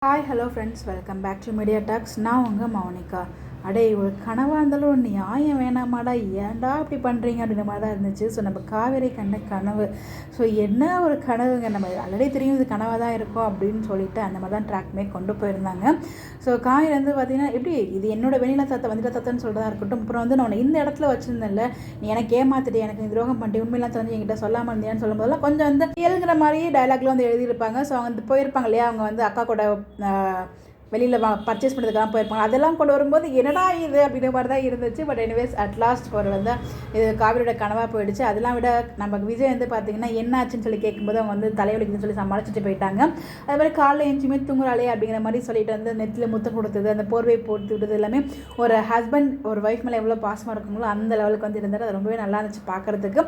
Hi hello friends, welcome back to Media Talks. நான் உங்கள் மௌனிகா. அடே, ஒரு கனவாக இருந்தாலும் ஒரு நியாயம் வேணாமாடா, ஏன்டா இப்படி பண்ணுறீங்க அப்படின்ற மாதிரி தான் இருந்துச்சு. ஸோ நம்ம காவேரி கண்ட கனவு, ஸோ என்ன ஒரு கனவுங்க, நம்ம ஆல்ரெடி தெரியும் இது கனவாக தான் இருக்கும் அப்படின்னு சொல்லிட்டு அந்த மாதிரி தான் ட்ராக்மே கொண்டு போயிருந்தாங்க. ஸோ காவேரி வந்து பார்த்திங்கன்னா எப்படி இது என்னோட வெண்ணிலா தாத்தா வந்துட்ட தாத்தான்னு சொல்கிறதா இருக்கட்டும். அப்புறம் வந்து நான் இந்த இடத்துல வச்சுருந்தேன்ல, நீ எனக்கு ஏமாத்திட்டு எனக்கு நீ துரோகம் பண்ணிட்டு உண்மையெல்லாம் தெரிஞ்சு என்கிட்ட சொல்லாமல் இருந்தியான்னு சொல்லும்போதெல்லாம் கொஞ்சம் வந்து ஏழுங்கிற மாதிரி டைலாக்ல வந்து எழுதியிருப்பாங்க. ஸோ அவங்க போயிருப்பாங்க இல்லையா, அவங்க வந்து அக்கா கூட வெளியில் பர்ச்சேஸ் பண்ணுறதுக்காக போயிருப்பாங்க. அதெல்லாம் கொண்டு வரும்போது என்னடா இது அப்படின்ற மாதிரி தான் இருந்துச்சு. பட் எனிவேஸ் அட்லாஸ்ட் ஒரு வந்து இது காவிரியோட கனவாக போயிடுச்சு. அதெல்லாம் விட நம்ம விஜய் வந்து பார்த்திங்கன்னா என்ன ஆச்சுன்னு சொல்லி கேட்கும்போது அவங்க வந்து தலைவலிக்குதுன்னு சொல்லி சமாளிச்சுட்டு போயிட்டாங்க. அது மாதிரி காலைல எஞ்சுமே தூங்குறாளே அப்படிங்கிற மாதிரி சொல்லிட்டு வந்து நெத்தியில் முத்தம் கொடுத்தது, அந்த போர்வை போட்டு விட்டது எல்லாமே ஒரு ஹஸ்பண்ட் ஒரு ஒய்ஃப் மேலே எவ்வளோ பாசமாக இருக்குங்களோ அந்த லெவலுக்கு வந்து இருந்தார். அது ரொம்பவே நல்லா இருந்துச்சு பார்க்குறதுக்கு.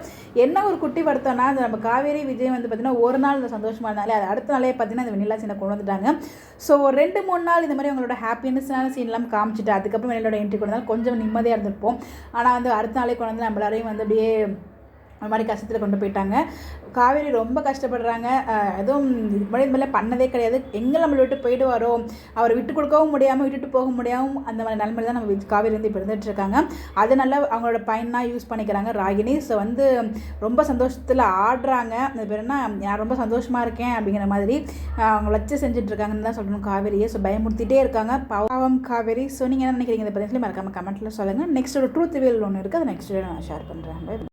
என்ன ஒரு குட்டி வருத்தம்னா, அந்த நம்ம காவேரி விஜய் வந்து பார்த்திங்கன்னா ஒரு நாள் இந்த சந்தோஷமாக இருந்தாலே அது அடுத்த நாளே பார்த்திங்கன்னா அந்த வெண்ணிலா சீனை கொண்டு வந்துட்டாங்க. ஸோ 2-3 நாள் இந்த மாதிரி அவங்களோட ஹாப்பினஸ்ஸான சீன்லாம் காமிச்சிட்டு அதுக்கப்புறம் என்னோட என்ட்ரி கொண்டு வந்தாலும் கொஞ்சம் நிம்மதியாக இருந்திருப்போம். ஆனால் வந்து அடுத்த நாளே கொண்டு வந்து நம்மளாரையும் வந்து அப்படியே அந்த மாதிரி கஷ்டத்தில் கொண்டு போயிட்டாங்க. காவேரி ரொம்ப கஷ்டப்படுறாங்க. எதுவும் இது மாதிரிலாம் பண்ணதே கிடையாது. எங்கே நம்மளை விட்டு போயிட்டு வரோம், அவரை விட்டு கொடுக்கவும் முடியாமல் விட்டுட்டு போக முடியாமல் அந்த மாதிரி நிலைமையில தான் நம்ம காவேரி வந்து இப்போ இருந்துகிட்ருக்காங்க. அதனால அவங்களோட பையனாக யூஸ் பண்ணிக்கிறாங்க ராகினி. ஸோ வந்து ரொம்ப சந்தோஷத்தில் ஆடுறாங்க. அது பேர் என்ன, நான் ரொம்ப சந்தோஷமாக இருக்கேன் அப்படிங்கிற மாதிரி அவங்க வச்சு செஞ்சுட்ருக்காங்கன்னு தான் சொல்லணும் காவேரியை. ஸோ பயமுறுத்திட்டே இருக்காங்க பாவம் காவேரி. ஸோ நீங்கள் என்ன நினைக்கிறீங்க இதை பற்றி மறக்காமல் கமெண்ட்டில் சொல்லுங்கள். நெக்ஸ்ட் ஒரு ட்ரூத் ரிவீல் ஒன்று இருக்குது, அதை நெக்ஸ்ட் நான் ஷேர் பண்ணுறேன்.